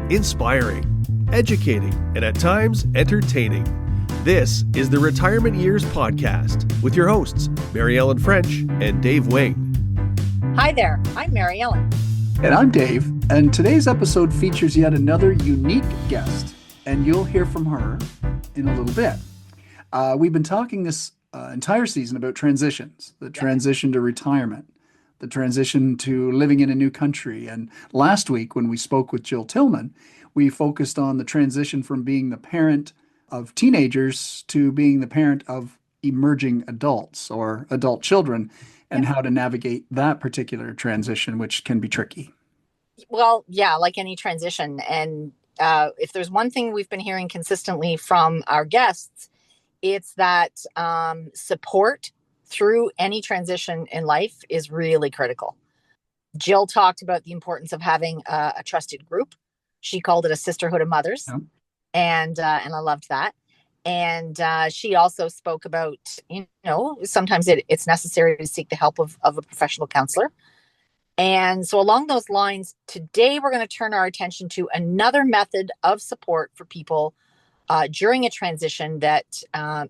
Inspiring, educating, and at times entertaining. This is the Retirement Years Podcast with your hosts, Mary Ellen French and Dave Wing. Hi there, I'm Mary Ellen. And I'm Dave, and today's episode features yet another unique guest, and you'll hear from her in a little bit. We've been talking this entire season about transitions, the transition to retirement, the transition to living in a new country. And last week, when we spoke with Jill Tillman, we focused on the transition from being the parent of teenagers to being the parent of emerging adults or adult children, and how to navigate that particular transition, which can be tricky. Well, yeah, like any transition. And if there's one thing we've been hearing consistently from our guests, it's that support through any transition in life is really critical. Jill talked about the importance of having a trusted group. She called it a sisterhood of mothers. Yeah. And I loved that. And she also spoke about, sometimes it's necessary to seek the help of a professional counselor. And so along those lines, today we're going to turn our attention to another method of support for people during a transition that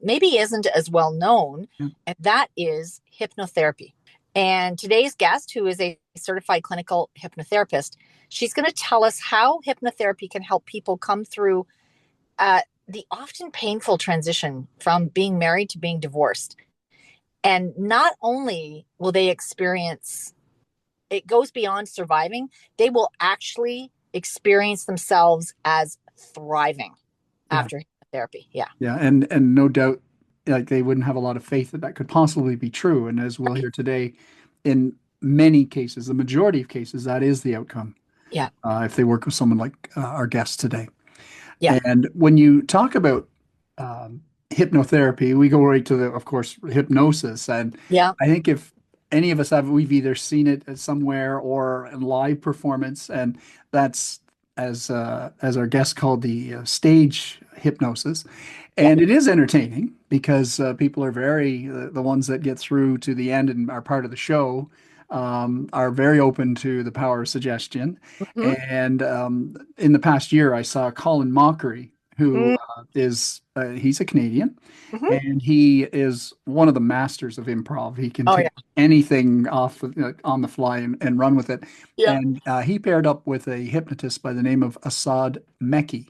maybe isn't as well known, and that is hypnotherapy. And today's guest, who is a certified clinical hypnotherapist, she's going to tell us how hypnotherapy can help people come through the often painful transition from being married to being divorced. And not only will they experience, it goes beyond surviving, they will actually experience themselves as thriving after therapy. Yeah. And no doubt, like, they wouldn't have a lot of faith that could possibly be true. And as we'll hear today, in many cases, the majority of cases, that is the outcome. Yeah. If they work with someone like our guest today. Yeah. And when you talk about hypnotherapy, we go right to of course, hypnosis. And I think if any of us have, we've either seen it somewhere or in live performance, and that's, as our guest called, the stage hypnosis. And it is entertaining because people are the ones that get through to the end and are part of the show are very open to the power of suggestion. Mm-hmm. And in the past year, I saw Colin Mockery, who is, he's a Canadian, and he is one of the masters of improv. He can take anything off on the fly and run with it. Yeah. And he paired up with a hypnotist by the name of Assad Meki.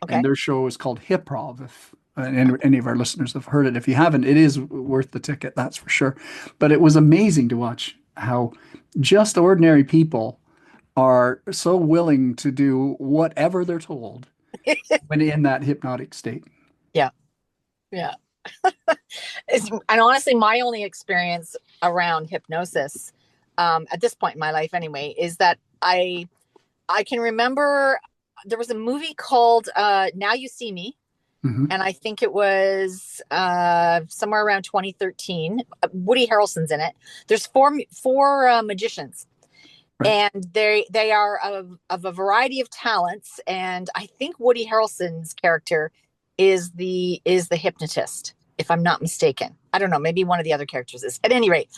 Okay. And their show is called Hyprov. If any of our listeners have heard it, if you haven't, it is worth the ticket, that's for sure. But it was amazing to watch how just ordinary people are so willing to do whatever they're told when in that hypnotic state. Yeah. Yeah. And honestly, my only experience around hypnosis, at this point in my life anyway, is that I can remember there was a movie called Now You See Me. Mm-hmm. And I think it was somewhere around 2013. Woody Harrelson's in it. There's four magicians, right. And they are of a variety of talents. And I think Woody Harrelson's character is the hypnotist, if I'm not mistaken. I don't know. Maybe one of the other characters is. At any rate,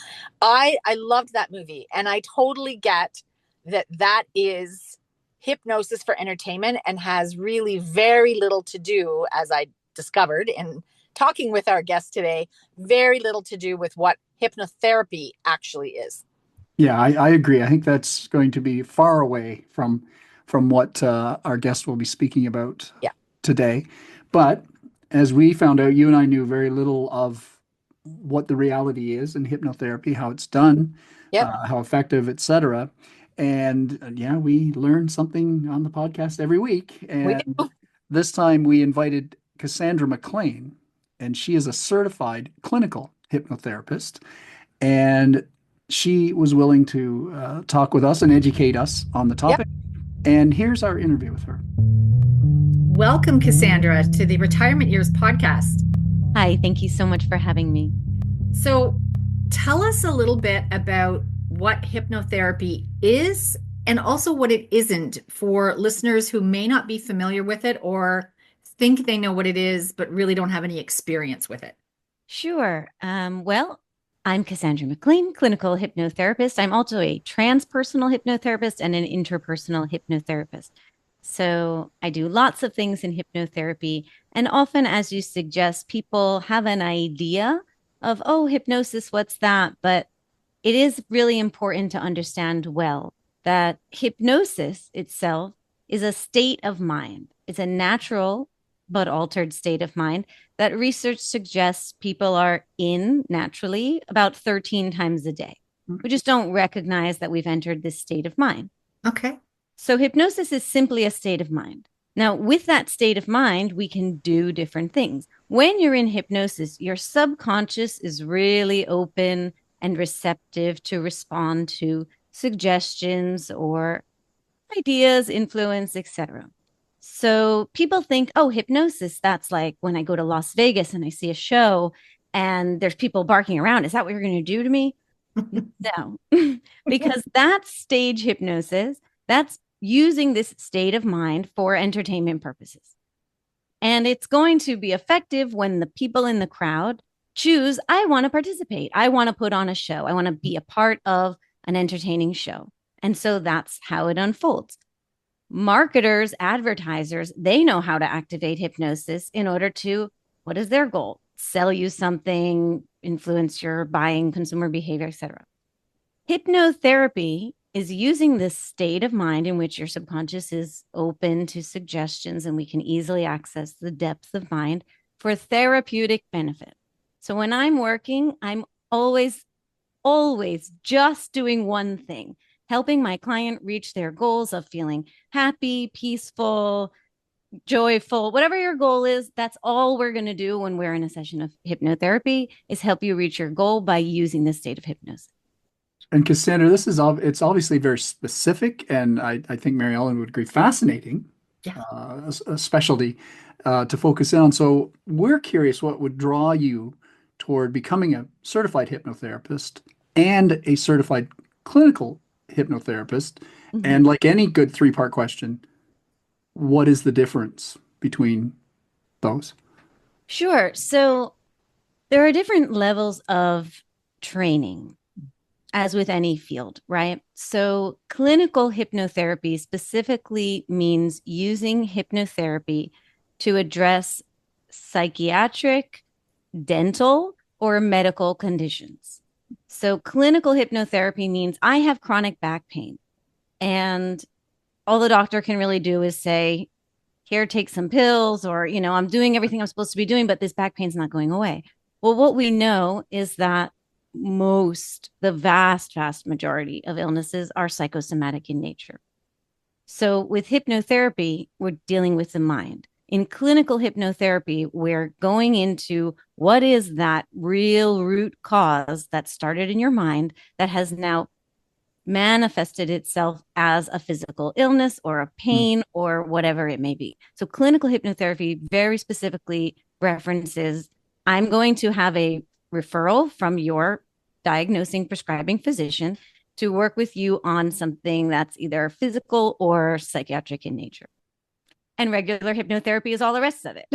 I loved that movie, and I totally get that is hypnosis for entertainment and has really very little to do, as I discovered in talking with our guest today, very little to do with what hypnotherapy actually is. Yeah, I agree. I think that's going to be far away from what our guest will be speaking about today. But as we found out, you and I knew very little of what the reality is in hypnotherapy, how it's done, how effective, etc. And we learn something on the podcast every week. And this time we invited Cassandra McLean, and she is a certified clinical hypnotherapist. And she was willing to talk with us and educate us on the topic. And here's our interview with her. Welcome, Cassandra, to the Retirement Years Podcast. Hi, thank you so much for having me. So tell us a little bit about what hypnotherapy is and also what it isn't for listeners who may not be familiar with it or think they know what it is, but really don't have any experience with it. Sure. Well, I'm Cassandra McLean, clinical hypnotherapist. I'm also a transpersonal hypnotherapist and an interpersonal hypnotherapist. So I do lots of things in hypnotherapy. And often, as you suggest, people have an idea of, oh, hypnosis, what's that? But it is really important to understand well that hypnosis itself is a state of mind. It's a natural but altered state of mind that research suggests people are in naturally about 13 times a day. We just don't recognize that we've entered this state of mind. Okay. So hypnosis is simply a state of mind. Now, with that state of mind, we can do different things. When you're in hypnosis, your subconscious is really open and receptive to respond to suggestions or ideas, influence, etc. So people think, oh, hypnosis, that's like when I go to Las Vegas and I see a show and there's people barking around. Is that what you're going to do to me? No, because that's stage hypnosis. That's using this state of mind for entertainment purposes. And it's going to be effective when the people in the crowd choose, I want to participate. I want to put on a show. I want to be a part of an entertaining show. And so that's how it unfolds. Marketers, advertisers, they know how to activate hypnosis in order to, what is their goal? Sell you something, influence your buying, consumer behavior, etc. Hypnotherapy is using this state of mind in which your subconscious is open to suggestions and we can easily access the depth of mind for therapeutic benefit. So when I'm working, I'm always just doing one thing, helping my client reach their goals of feeling happy, peaceful, joyful, whatever your goal is. That's all we're going to do when we're in a session of hypnotherapy, is help you reach your goal by using this state of hypnosis. And Cassandra, it's obviously very specific, and I think Mary Ellen would agree, fascinating, a specialty to focus in on. So we're curious what would draw you toward becoming a certified hypnotherapist and a certified clinical hypnotherapist. Mm-hmm. And like any good three-part question, what is the difference between those? Sure. So there are different levels of training, as with any field, right? So clinical hypnotherapy specifically means using hypnotherapy to address psychiatric, dental, or medical conditions. So clinical hypnotherapy means I have chronic back pain, and all the doctor can really do is say, here, take some pills, or, I'm doing everything I'm supposed to be doing, but this back pain's not going away. Well, what we know is that the vast majority of illnesses are psychosomatic in nature. So with hypnotherapy, we're dealing with the mind. In clinical hypnotherapy, we're going into what is that real root cause that started in your mind that has now manifested itself as a physical illness or a pain or whatever it may be. So clinical hypnotherapy very specifically references, I'm going to have a referral from your diagnosing prescribing physician to work with you on something that's either physical or psychiatric in nature. And regular hypnotherapy is all the rest of it.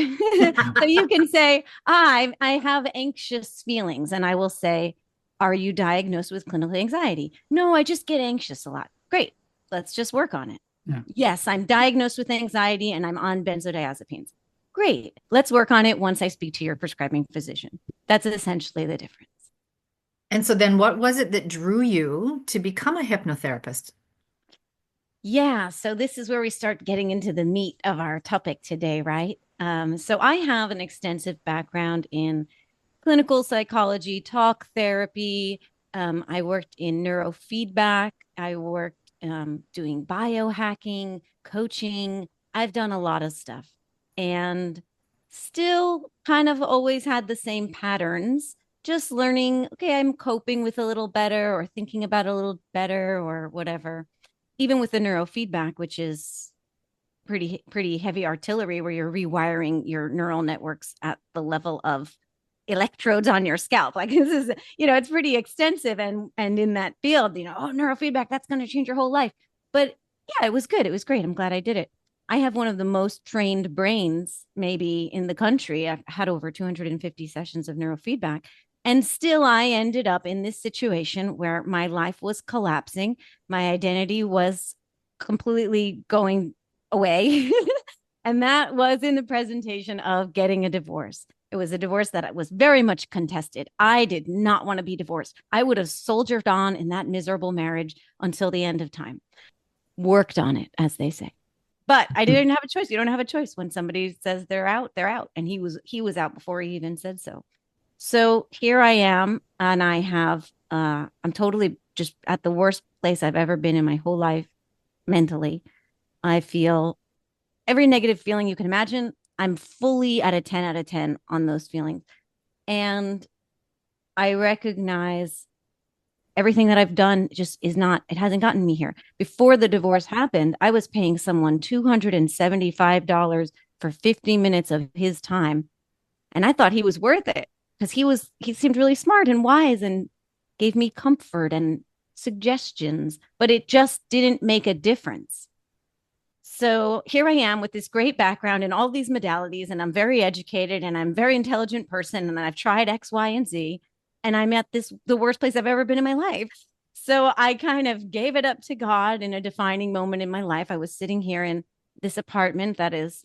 So you can say, I have anxious feelings, and I will say, are you diagnosed with clinical anxiety? No, I just get anxious a lot. Great. Let's just work on it. Yeah. Yes, I'm diagnosed with anxiety and I'm on benzodiazepines. Great. Let's work on it once I speak to your prescribing physician. That's essentially the difference. And so then what was it that drew you to become a hypnotherapist? Yeah, so this is where we start getting into the meat of our topic today, right? So I have an extensive background in clinical psychology, talk therapy. I worked in neurofeedback. I worked doing biohacking, coaching. I've done a lot of stuff and still kind of always had the same patterns, just learning, okay, I'm coping with a little better or thinking about a little better or whatever. Even with the neurofeedback, which is pretty heavy artillery where you're rewiring your neural networks at the level of electrodes on your scalp. Like this is, it's pretty extensive and in that field, neurofeedback, that's going to change your whole life. But yeah, it was good. It was great. I'm glad I did it. I have one of the most trained brains maybe in the country. I've had over 250 sessions of neurofeedback. And still, I ended up in this situation where my life was collapsing. My identity was completely going away. And that was in the presentation of getting a divorce. It was a divorce that was very much contested. I did not want to be divorced. I would have soldiered on in that miserable marriage until the end of time. Worked on it, as they say. But I didn't have a choice. You don't have a choice. When somebody says they're out, they're out. And he was out before he even said so. So here I am, and I'm totally just at the worst place I've ever been in my whole life mentally. I feel every negative feeling you can imagine. I'm fully at a 10 out of 10 on those feelings. And I recognize everything that I've done just it hasn't gotten me here. Before the divorce happened, I was paying someone $275 for 50 minutes of his time. And I thought he was worth it because he seemed really smart and wise and gave me comfort and suggestions, but it just didn't make a difference. So here I am with this great background in all these modalities, and I'm very educated and I'm a very intelligent person, and I've tried X, Y, and Z, and I'm at the worst place I've ever been in my life. So I kind of gave it up to God in a defining moment in my life. I was sitting here in this apartment that is,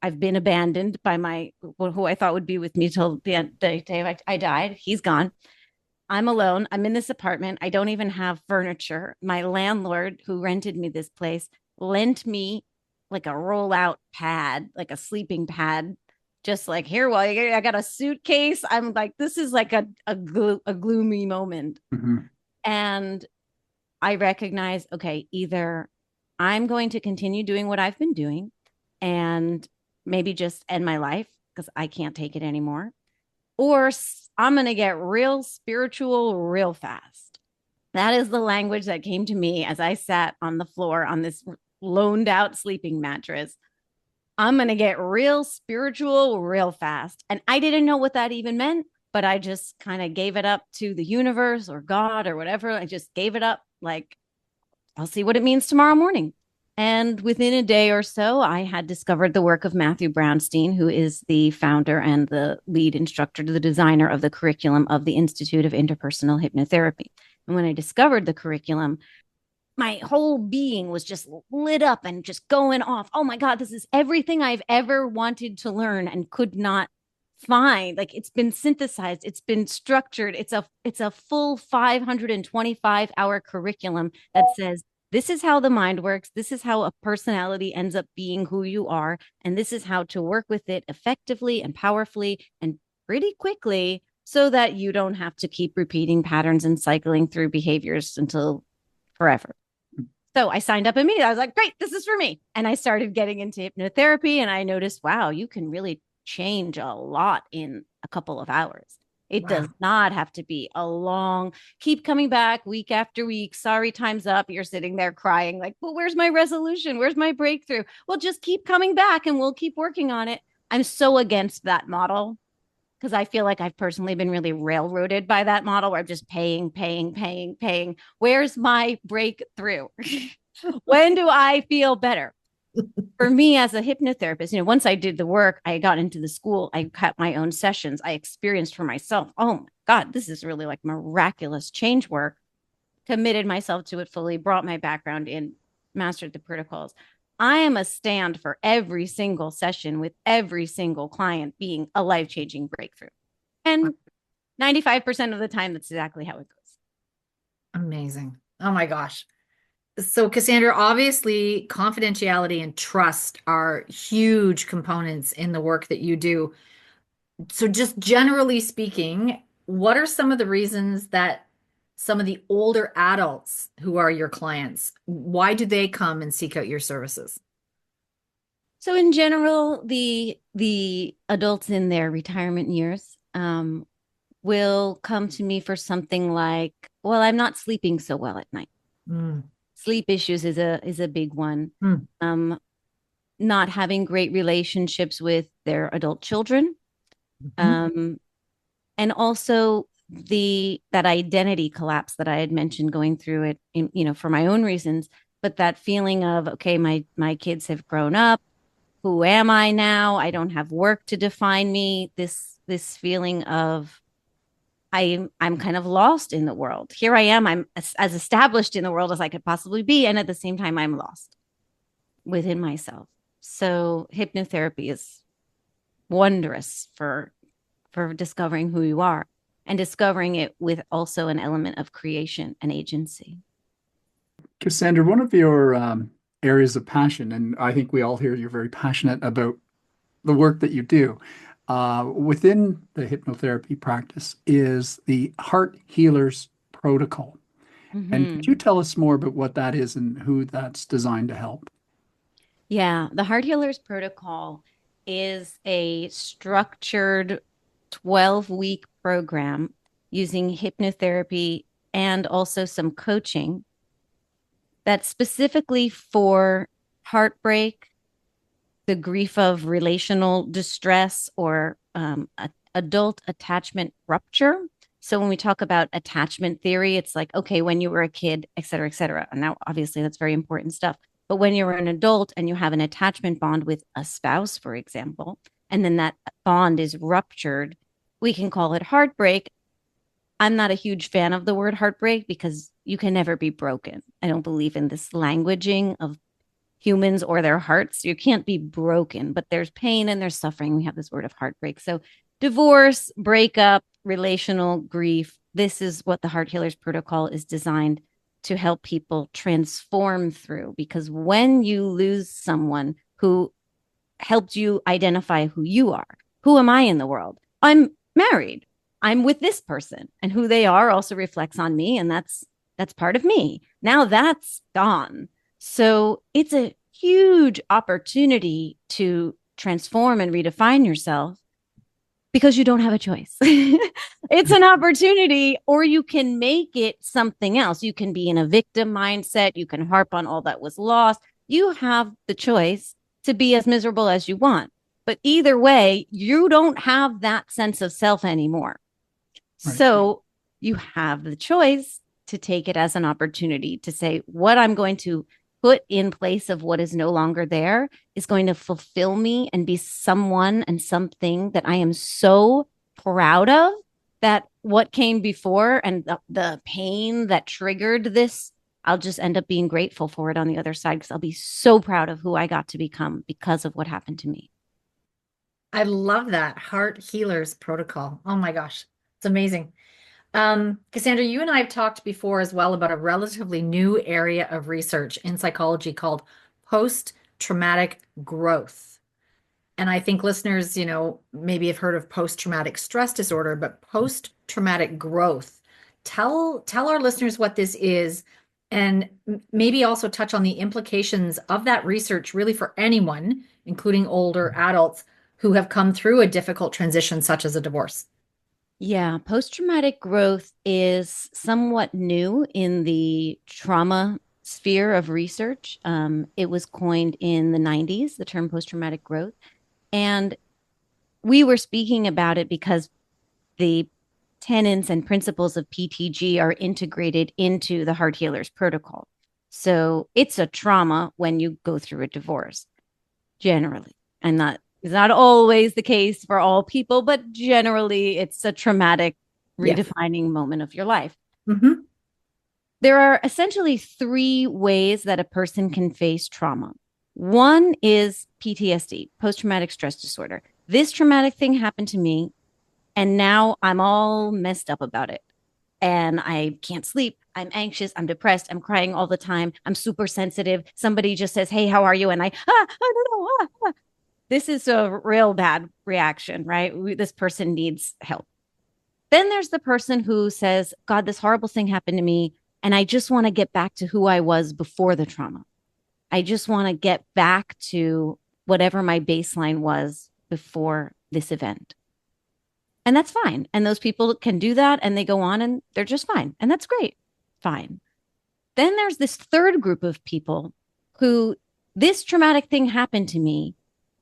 I've been abandoned by who I thought would be with me till the day I died. He's gone. I'm alone. I'm in this apartment. I don't even have furniture. My landlord, who rented me this place, lent me like a rollout pad, like a sleeping pad, just like, here, well, I got a suitcase. I'm like, this is like a gloomy moment. Mm-hmm. And I recognize, okay, either I'm going to continue doing what I've been doing and maybe just end my life because I can't take it anymore, or I'm going to get real spiritual real fast. That is the language that came to me as I sat on the floor on this loaned out sleeping mattress. I'm going to get real spiritual real fast. And I didn't know what that even meant, but I just kind of gave it up to the universe or God or whatever. I just gave it up. Like, I'll see what it means tomorrow morning. And within a day or so, I had discovered the work of Matthew Brownstein, who is the founder and the lead instructor, the designer of the curriculum of the Institute of Interpersonal Hypnotherapy. And when I discovered the curriculum, my whole being was just lit up and just going off. Oh my God, this is everything I've ever wanted to learn and could not find. Like, it's been synthesized, it's been structured. It's a full 525-hour curriculum that says, this is how the mind works. This is how a personality ends up being who you are. And this is how to work with it effectively and powerfully and pretty quickly so that you don't have to keep repeating patterns and cycling through behaviors until forever. So I signed up immediately. I was like, great, this is for me. And I started getting into hypnotherapy, and I noticed, wow, you can really change a lot in a couple of hours. It does not have to be a long, keep coming back week after week. Sorry, time's up. You're sitting there crying like, well, where's my resolution? Where's my breakthrough? Well, just keep coming back and we'll keep working on it. I'm so against that model because I feel like I've personally been really railroaded by that model where I'm just paying. Where's my breakthrough? When do I feel better? For me as a hypnotherapist, once I did the work, I got into the school, I cut my own sessions, I experienced for myself, oh my God, this is really like miraculous change work, committed myself to it fully, brought my background in, mastered the protocols. I am a stand for every single session with every single client being a life-changing breakthrough. And 95% of the time, that's exactly how it goes. Amazing. Oh my gosh. So Cassandra, obviously confidentiality and trust are huge components in the work that you do. So just generally speaking, what are some of the reasons that some of the older adults who are your clients, why do they come and seek out your services? So in general, the adults in their retirement years will come to me for something like, well, I'm not sleeping so well at night. Sleep issues is a big one. Not having great relationships with their adult children. And also that identity collapse that I had mentioned, going through it, for my own reasons, but that feeling of, okay, my kids have grown up. Who am I now? I don't have work to define me. This feeling of I'm kind of lost in the world. Here I am. I'm as established in the world as I could possibly be. And at the same time, I'm lost within myself. So hypnotherapy is wondrous for discovering who you are and discovering it with also an element of creation and agency. Cassandra, one of your areas of passion, and I think we all here, you're very passionate about the work that you do within the hypnotherapy practice, is the Heart Healers Protocol. Mm-hmm. And could you tell us more about what that is and who that's designed to help? Yeah, the Heart Healers Protocol is a structured 12-week program using hypnotherapy and also some coaching that's specifically for heartbreak, the grief of relational distress, or adult attachment rupture. So when we talk about attachment theory, it's like, okay, when you were a kid, et cetera, et cetera. And now, obviously, that's very important stuff. But when you're an adult and you have an attachment bond with a spouse, for example, and then that bond is ruptured, we can call it heartbreak. I'm not a huge fan of the word heartbreak because you can never be broken. I don't believe in this languaging of humans or their hearts. You can't be broken, but there's pain and there's suffering. We have this word of heartbreak. So divorce, breakup, relational grief. This is what the Heart Healers Protocol is designed to help people transform through. Because when you lose someone who helped you identify who you are, who am I in the world? I'm married. I'm with this person, and who they are also reflects on me. And that's part of me. Now that's gone. So it's a huge opportunity to transform and redefine yourself because you don't have a choice. It's an opportunity, or you can make it something else. You can be in a victim mindset. You can harp on all that was lost. You have the choice to be as miserable as you want. But either way, you don't have that sense of self anymore. Right. So you have the choice to take it as an opportunity to say, what I'm going to put in place of what is no longer there is going to fulfill me and be someone and something that I am so proud of, that what came before and the pain that triggered this, I'll just end up being grateful for it on the other side, because I'll be so proud of who I got to become because of what happened to me. I love that Heart Healers Protocol. Oh my gosh, it's amazing. Cassandra, you and I have talked before as well about a relatively new area of research in psychology called post-traumatic growth. And I think listeners, maybe have heard of post-traumatic stress disorder, but post-traumatic growth. Tell our listeners what this is, and maybe also touch on the implications of that research really for anyone, including older adults who have come through a difficult transition such as a divorce. Yeah, post-traumatic growth is somewhat new in the trauma sphere of research. It was coined in the 90s, the term post-traumatic growth. And we were speaking about it because the tenets and principles of PTG are integrated into the Heart Healers Protocol. So it's a trauma when you go through a divorce, generally. It's not always the case for all people, but generally it's a traumatic, redefining moment of your life. Mm-hmm. There are essentially 3 ways that a person can face trauma. One is PTSD, post-traumatic stress disorder. This traumatic thing happened to me, and now I'm all messed up about it. And I can't sleep. I'm anxious. I'm depressed. I'm crying all the time. I'm super sensitive. Somebody just says, "Hey, how are you?" And I don't know. This is a real bad reaction, right? This person needs help. Then there's the person who says, "God, this horrible thing happened to me, and I just want to get back to who I was before the trauma. I just want to get back to whatever my baseline was before this event." And that's fine. And those people can do that, and they go on and they're just fine. And that's great. Fine. Then there's this third group of people who, this traumatic thing happened to me,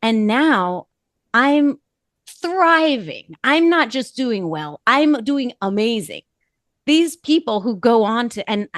and now I'm thriving. I'm not just doing well. I'm doing amazing. These people who go on to, and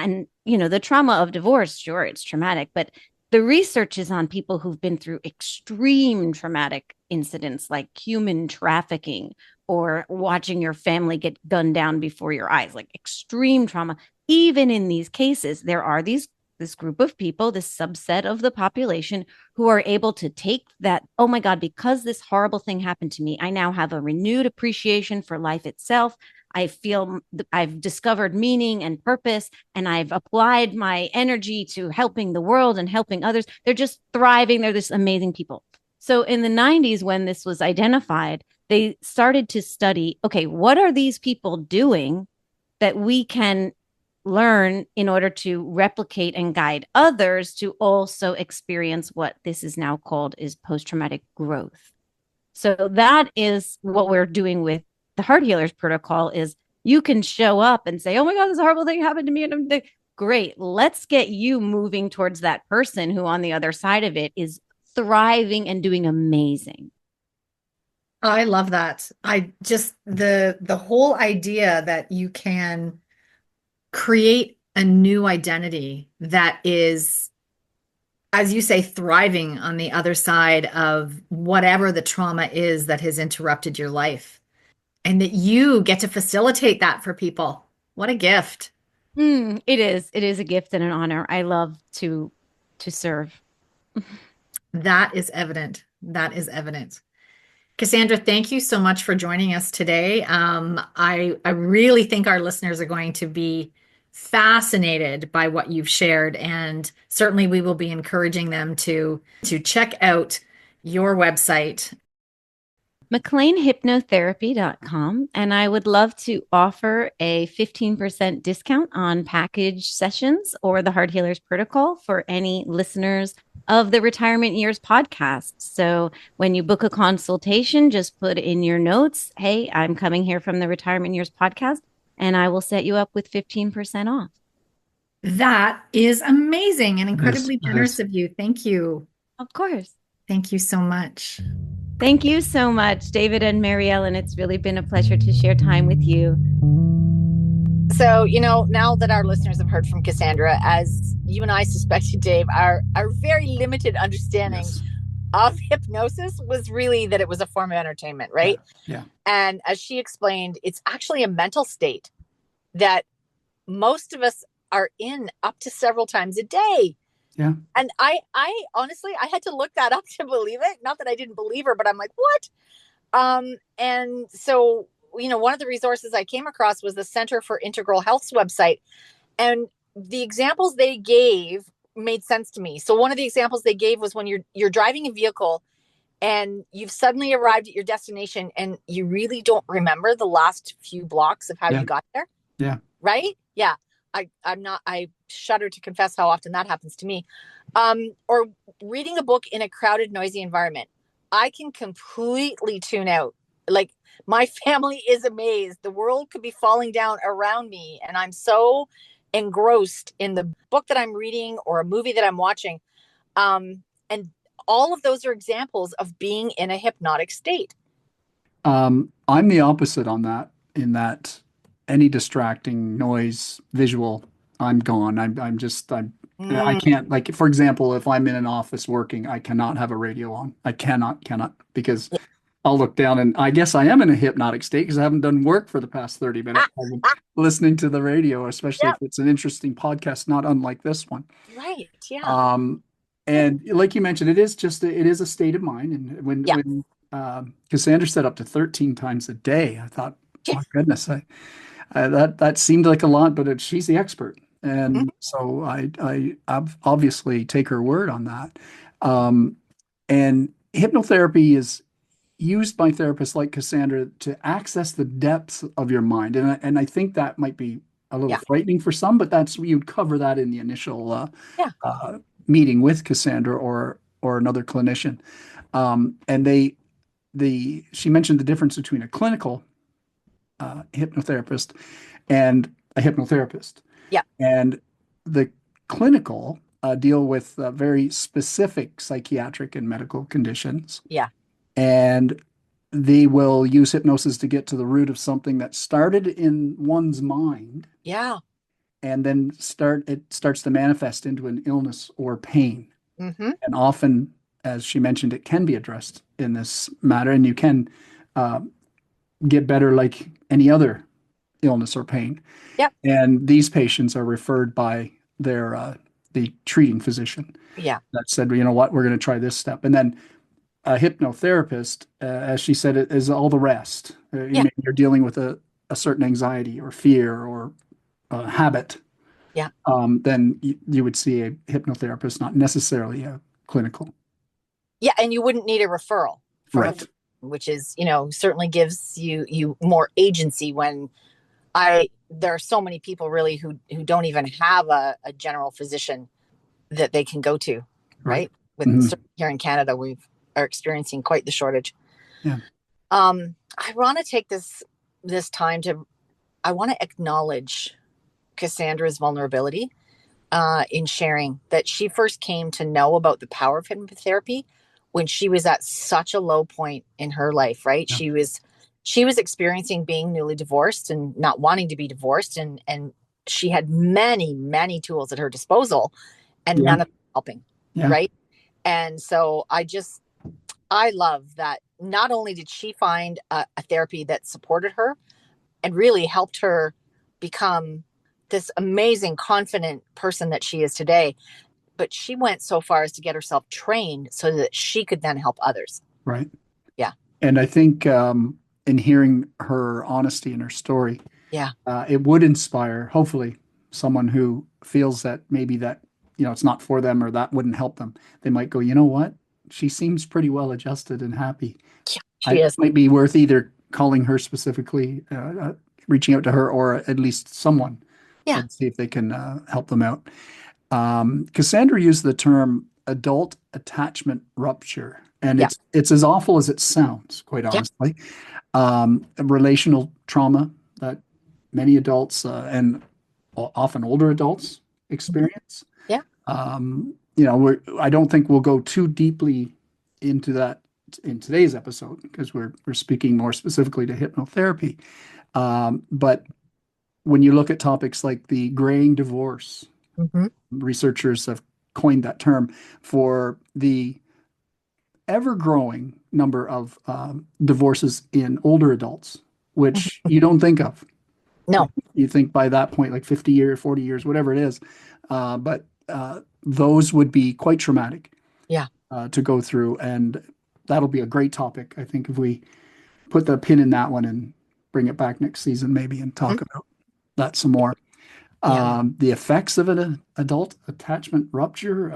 the trauma of divorce, sure, it's traumatic, but the research is on people who've been through extreme traumatic incidents like human trafficking or watching your family get gunned down before your eyes, like extreme trauma. Even in these cases, there are this group of people, this subset of the population who are able to take that, oh my God, because this horrible thing happened to me, I now have a renewed appreciation for life itself. I feel I've discovered meaning and purpose, and I've applied my energy to helping the world and helping others. They're just thriving. They're this amazing people. So in the 90s, when this was identified, they started to study, okay, what are these people doing that we can learn in order to replicate and guide others to also experience what this is now called is post-traumatic growth. So that is what we're doing with the Heart Healers Protocol. Is you can show up and say, oh my God, this horrible thing happened to me. And I'm like, great, let's get you moving towards that person who on the other side of it is thriving and doing amazing. I love that. I just, the whole idea that you can create a new identity that is, as you say, thriving on the other side of whatever the trauma is that has interrupted your life, and that you get to facilitate that for people. What a gift. It is a gift and an honor. I love to serve. That is evident. That is evident. Cassandra, thank you so much for joining us today. I really think our listeners are going to be fascinated by what you've shared, and certainly we will be encouraging them to check out your website, McLeanhypnotherapy.com, and I would love to offer a 15% discount on package sessions or the Heart Healers Protocol for any listeners of the Retirement Years podcast. So when you book a consultation, just put in your notes, hey, I'm coming here from the Retirement Years podcast, and I will set you up with 15% off. That is amazing and incredibly generous of you. Thank you. Of course. Thank you so much. Thank you so much, David and Mary Ellen. It's really been a pleasure to share time with you. So, now that our listeners have heard from Cassandra, as you and I suspected, Dave, our very limited understanding of hypnosis was really that it was a form of entertainment, right? Yeah. And as she explained, it's actually a mental state that most of us are in up to several times a day. Yeah. And I honestly, I had to look that up to believe it. Not that I didn't believe her, but I'm like, what? And so, one of the resources I came across was the Center for Integral Health's website. And the examples they gave made sense to me. So one of the examples they gave was when you're driving a vehicle and you've suddenly arrived at your destination and you really don't remember the last few blocks of how you got there. Yeah. Right? Yeah. I shudder to confess how often that happens to me. Or reading a book in a crowded, noisy environment. I can completely tune out. Like, my family is amazed. The world could be falling down around me, and I'm so engrossed in the book that I'm reading or a movie that I'm watching. And all of those are examples of being in a hypnotic state. I'm the opposite on that, in that any distracting noise, visual, I'm gone. I can't, like, for example, if I'm in an office working, I cannot have a radio on. I cannot, because I'll look down and I guess I am in a hypnotic state because I haven't done work for the past 30 minutes. I'm listening to the radio, especially if it's an interesting podcast, not unlike this one. Right. Yeah. And like you mentioned, it is a state of mind. And when Cassandra said up to 13 times a day, I thought, my goodness, that seemed like a lot, but she's the expert. And so I obviously take her word on that. And hypnotherapy is used by therapists like Cassandra to access the depths of your mind. And I think that might be a little frightening for some, but you'd cover that in the initial meeting with Cassandra or another clinician. And she mentioned the difference between a clinical hypnotherapist and a hypnotherapist. Yeah. And the clinical deal with very specific psychiatric and medical conditions. Yeah. And they will use hypnosis to get to the root of something that started in one's mind. Yeah. And then it starts to manifest into an illness or pain. Mm-hmm. And often, as she mentioned, it can be addressed in this matter. And you can get better like any other illness or pain. Yep. And these patients are referred by their the treating physician. Yeah. That said, you know what, we're going to try this step. And then a hypnotherapist, as she said, is all the rest. Yeah. You're dealing with a certain anxiety or fear or a habit. Yeah. Then you would see a hypnotherapist, not necessarily a clinical. Yeah. And you wouldn't need a referral from Right. which is, certainly gives you more agency when there are so many people really who don't even have a general physician that they can go to, right? With here in Canada, we are experiencing quite the shortage. Yeah. I want to take this time I want to acknowledge Cassandra's vulnerability in sharing that she first came to know about the power of hypnotherapy when she was at such a low point in her life, right? Yeah. She was experiencing being newly divorced and not wanting to be divorced. And she had many, many tools at her disposal and none of them helping. Yeah. Right. And so I love that not only did she find a therapy that supported her and really helped her become this amazing, confident person that she is today, but she went so far as to get herself trained so that she could then help others. Right. Yeah. And I think in hearing her honesty and her story, it would inspire, hopefully, someone who feels that maybe that, it's not for them or that wouldn't help them. They might go, you know what? She seems pretty well adjusted and happy. Yeah, she is. It might be worth either calling her specifically, reaching out to her, or at least someone. Yeah. And see if they can help them out. Cassandra used the term adult attachment rupture, and it's as awful as it sounds, quite honestly. Relational trauma that many adults and often older adults experience. Yeah. I don't think we'll go too deeply into that in today's episode because we're speaking more specifically to hypnotherapy. But when you look at topics like the graying divorce, researchers have coined that term for the ever-growing number of divorces in older adults, which you don't think of. No. You think by that point, like 50 years, 40 years, whatever it is. But those would be quite traumatic to go through. And that'll be a great topic, I think, if we put the pin in that one and bring it back next season maybe and talk about that some more. The effects of an adult attachment rupture,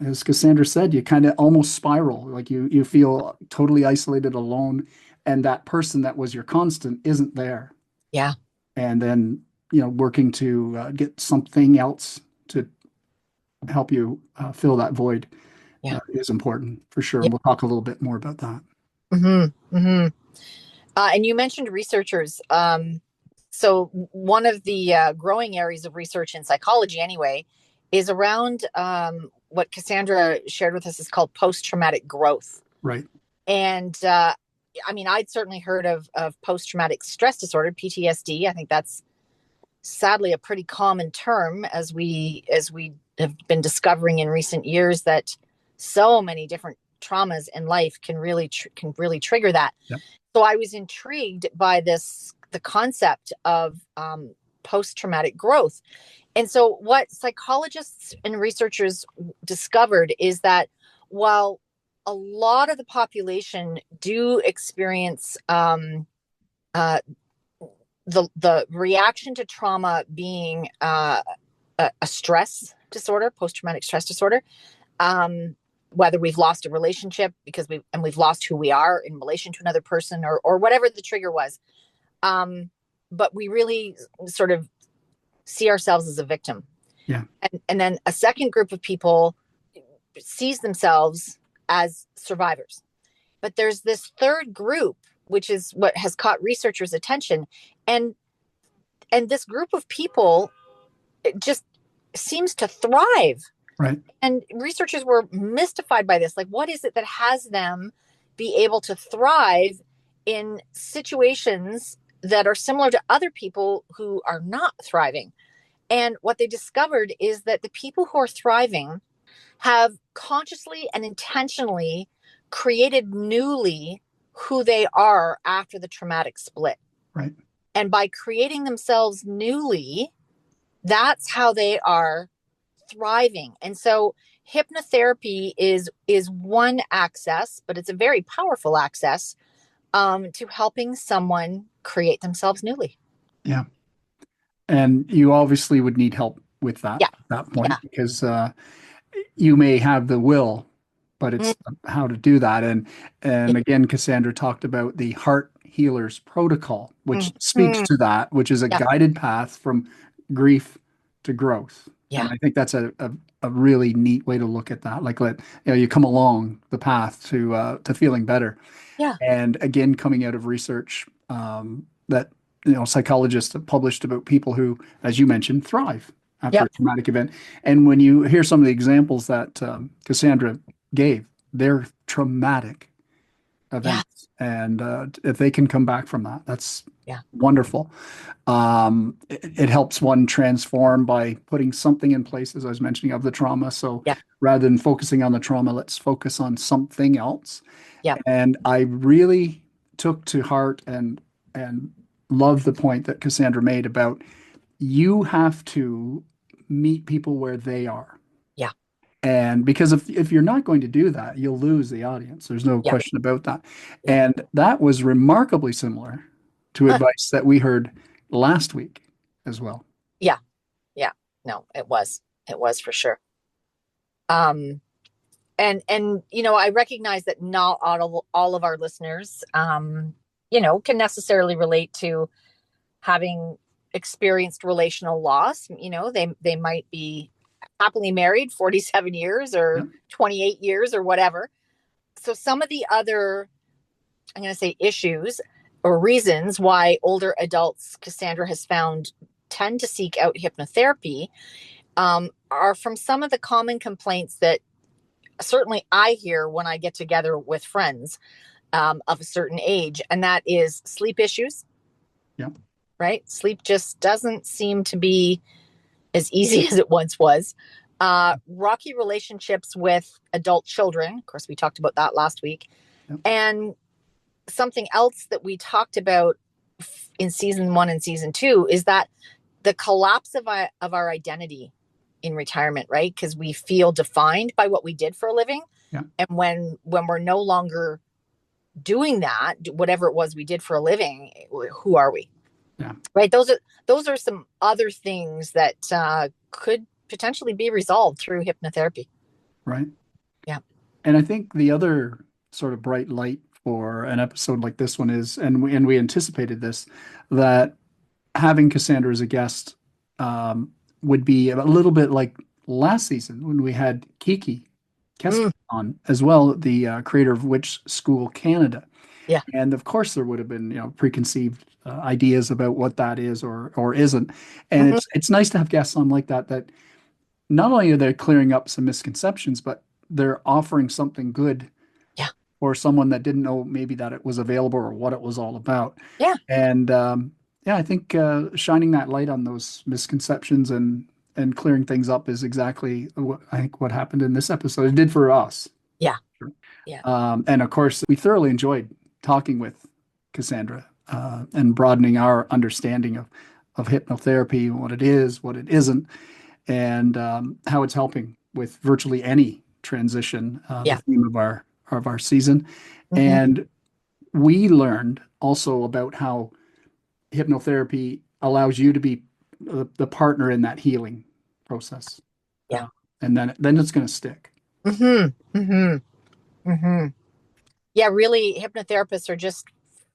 as Cassandra said, you kind of almost spiral, like you feel totally isolated, alone, and that person that was your constant isn't there. Yeah. And then, working to get something else to help you fill that void is important for sure. Yeah. We'll talk a little bit more about that. And you mentioned researchers. So one of the growing areas of research in psychology anyway is around what Cassandra shared with us is called post-traumatic growth. Right. And I'd certainly heard of post-traumatic stress disorder, PTSD. I think that's sadly a pretty common term as we have been discovering in recent years that so many different traumas in life can really trigger that. Yep. So I was intrigued by the concept of post-traumatic growth. And so what psychologists and researchers discovered is that while a lot of the population do experience the reaction to trauma being a stress disorder, post-traumatic stress disorder, whether we've lost a relationship because we've lost who we are in relation to another person or whatever the trigger was. But we really sort of see ourselves as a victim. Yeah. And then a second group of people sees themselves as survivors. But there's this third group, which is what has caught researchers' attention. And this group of people just seems to thrive. Right. And researchers were mystified by this. Like, what is it that has them be able to thrive in situations that are similar to other people who are not thriving? And what they discovered is that the people who are thriving have consciously and intentionally created newly who they are after the traumatic split. Right. And by creating themselves newly, that's how they are thriving. And so hypnotherapy is one access, but it's a very powerful access to helping someone create themselves newly. Yeah. And you obviously would need help with that Yeah. at that point, because you may have the will, but it's how to do that. And again, Cassandra talked about the Heart Healers Protocol, which speaks to that, which is a guided path from grief to growth. Yeah. And I think that's a really neat way to look at that. Like, you come along the path to feeling better. Yeah. And again, coming out of research that psychologists have published about people who, as you mentioned, thrive after a traumatic event. And when you hear some of the examples that Cassandra gave, they're traumatic events. And if they can come back from that, that's wonderful. It helps one transform by putting something in place, as I was mentioning, of the trauma. So rather than focusing on the trauma, let's focus on something else. Yeah. And I really took to heart and love the point that Cassandra made about you have to meet people where they are. Yeah. And because if you're not going to do that, you'll lose the audience. There's no question about that. And that was remarkably similar to advice that we heard last week as well. Yeah. Yeah. No, it was for sure. And I recognize that not all of our listeners, can necessarily relate to having experienced relational loss. They might be happily married 47 years or 28 years or whatever. So some of the other, I'm going to say, issues or reasons why older adults, Cassandra has found, tend to seek out hypnotherapy are from some of the common complaints that certainly I hear when I get together with friends of a certain age, and that is sleep issues. Yeah. Right? Sleep just doesn't seem to be as easy as it once was. Rocky relationships with adult children. Of course, we talked about that last week. Yep. And something else that we talked about in season 1 and season 2 is that the collapse of our identity in retirement, right? Because we feel defined by what we did for a living. Yeah. And when we're no longer doing that, whatever it was we did for a living, who are we? Yeah. Right. Those are some other things that could potentially be resolved through hypnotherapy. Right. Yeah. And I think the other sort of bright light for an episode like this one is, and we anticipated this, that having Cassandra as a guest would be a little bit like last season when we had Kiki Kesk on as well, the creator of Witch School Canada. Yeah. And of course there would have been, preconceived ideas about what that is or isn't. And it's nice to have guests on like that not only are they clearing up some misconceptions, but they're offering something good for someone that didn't know maybe that it was available or what it was all about. Yeah. And I think shining that light on those misconceptions and clearing things up is exactly what happened in this episode. It did for us. Yeah. Yeah. And of course, we thoroughly enjoyed talking with Cassandra and broadening our understanding of hypnotherapy, what it is, what it isn't, and how it's helping with virtually any transition, the theme of our season. And we learned also about how hypnotherapy allows you to be the partner in that healing process. Yeah. And then it's going to stick. Yeah, really, hypnotherapists are just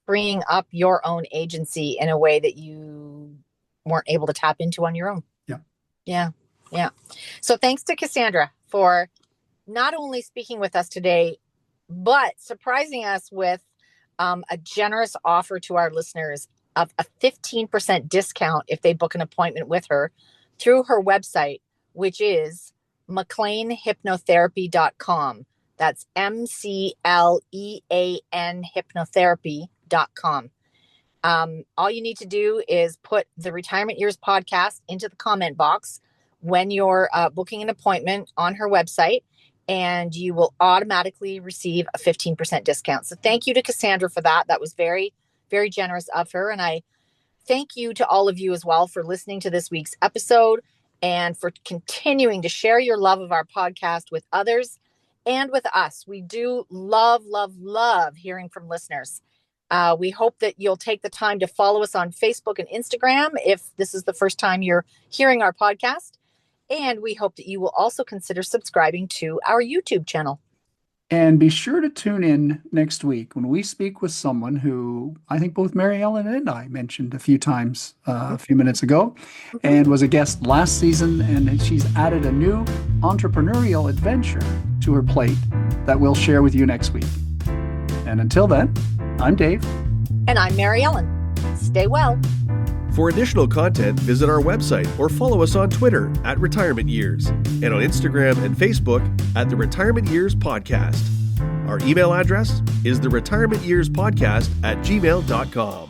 freeing up your own agency in a way that you weren't able to tap into on your own. Yeah. So thanks to Cassandra for not only speaking with us today, but surprising us with a generous offer to our listeners of a 15% discount if they book an appointment with her through her website, which is McLeanhypnotherapy.com. That's MCLEAN hypnotherapy.com. All you need to do is put the Retirement Years podcast into the comment box when you're booking an appointment on her website, and you will automatically receive a 15% discount. So thank you to Cassandra for that. That was very, very generous of her. And I thank you to all of you as well for listening to this week's episode and for continuing to share your love of our podcast with others and with us. We do love, love, love hearing from listeners. We hope that you'll take the time to follow us on Facebook and Instagram if this is the first time you're hearing our podcast. And we hope that you will also consider subscribing to our YouTube channel. And be sure to tune in next week when we speak with someone who I think both Mary Ellen and I mentioned a few times a few minutes ago, and was a guest last season. And she's added a new entrepreneurial adventure to her plate that we'll share with you next week. And until then, I'm Dave. And I'm Mary Ellen. Stay well. For additional content, visit our website or follow us on Twitter at Retirement Years and on Instagram and Facebook at The Retirement Years Podcast. Our email address is theretirementyearspodcast@gmail.com.